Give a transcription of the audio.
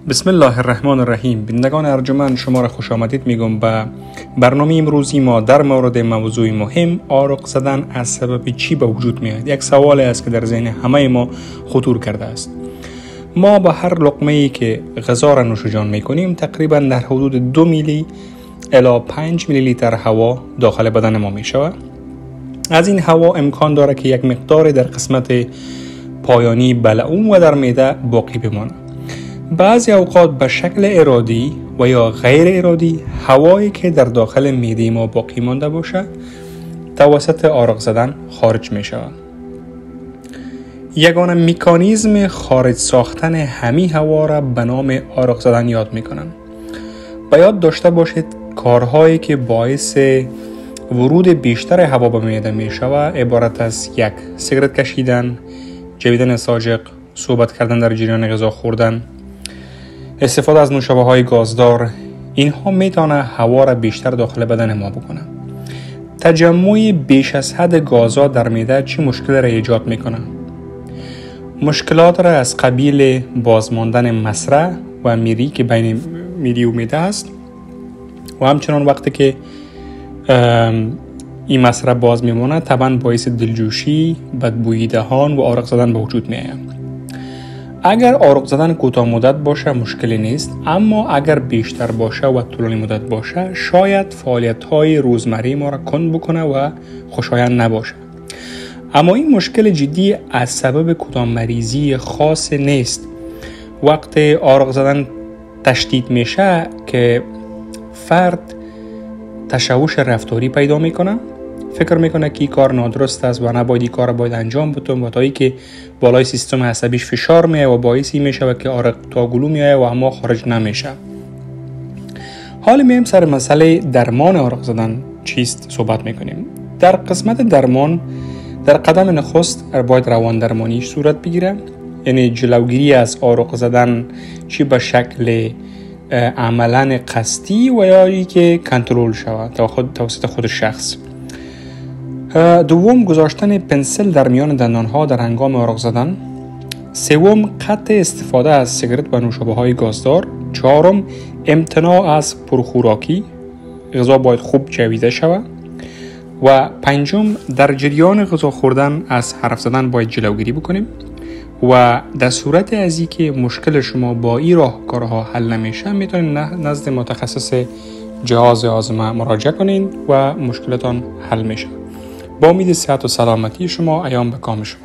بسم الله الرحمن الرحیم. بینندگان ارجمند، شما را خوش آمدید میگم به برنامه امروزی ما در مورد موضوع مهم آرق زدن از سبب چی به وجود میاد. یک سوالی است که در ذهن همه ما خطور کرده است. ما با هر لقمه ای که غذا را نوش جان میکنیم تقریبا در حدود 2 میلی الی 5 میلی لیتر هوا داخل بدن ما میشود. از این هوا امکان داره که یک مقدار در قسمت پایانی بلعوم و در معده باقی بمانه. بعضی اوقات به شکل ارادی و یا غیر ارادی هوایی که در داخل معده ما باقی مانده باشه توسط آرق زدن خارج می شود. یگانه مکانیزم خارج ساختن همین هوا را به نام آرق زدن یاد می کنم. باید داشته باشید کارهایی که باعث ورود بیشتر هوا به معده می شود عبارت از 1. سیگرت کشیدن، جویدن ساجق، صحبت کردن در جریان غذا خوردن، استفاده از نوشابه های گازدار. اینها میتونه هوا را بیشتر داخل بدن ما بکنه. تجمع بیش از حد گازها در معده چه مشکل را ایجاد میکنه؟ مشکلات را از قبیل بازماندن مصرع و میری که بین میری و معده است و همچنان وقتی که این مصرع باز میمونه طبعا باعث دلجوشی، بدبویی دهان و آرق زدن به وجود میآید. اگر آرق زدن کوتاه مدت باشه مشکلی نیست، اما اگر بیشتر باشه و طولانی مدت باشه شاید فعالیت‌های روزمره ما را کند بکنه و خوشایند نباشه. اما این مشکل جدی از سبب کدام مریضی خاص نیست. وقت آرق زدن تشدید میشه که فرد تشوش رفتاری پیدا میکنه، فکر میکنه که این کار نادرست است و نباید این کار باید انجام بدم و تا ای که بالای سیستم عصبیش فشار میاد و باعثی میشه که آرق تا گلو میاد و اما خارج نمیشه. حالا میایم سر مسئله درمان آرق زدن چیست صحبت میکنیم. در قسمت درمان در قدم نخست باید روان درمانی صورت بگیره، یعنی جلوگیری از آرق زدن چی به شکل عملا قصدی و یا ای که کنترل شود توسط خود شخص. دوم گذاشتن پنسل در میان دندانها در هنگام آرق زدن. سوم قطع استفاده از سیگرت و نوشابه های گازدار. چهارم امتناع از پرخوراکی، غذا باید خوب جویده شود. و پنجم در جریان غذا خوردن از حرف زدن باید جلوگیری بکنیم و در صورت از اینکه مشکل شما با این راهکارها حل نمیشه میتونید نزد متخصص جهاز هاضمه مراجعه کنین و مشکلتان حل میشه. با امید صحت و سلامتی شما ایام به کام شما.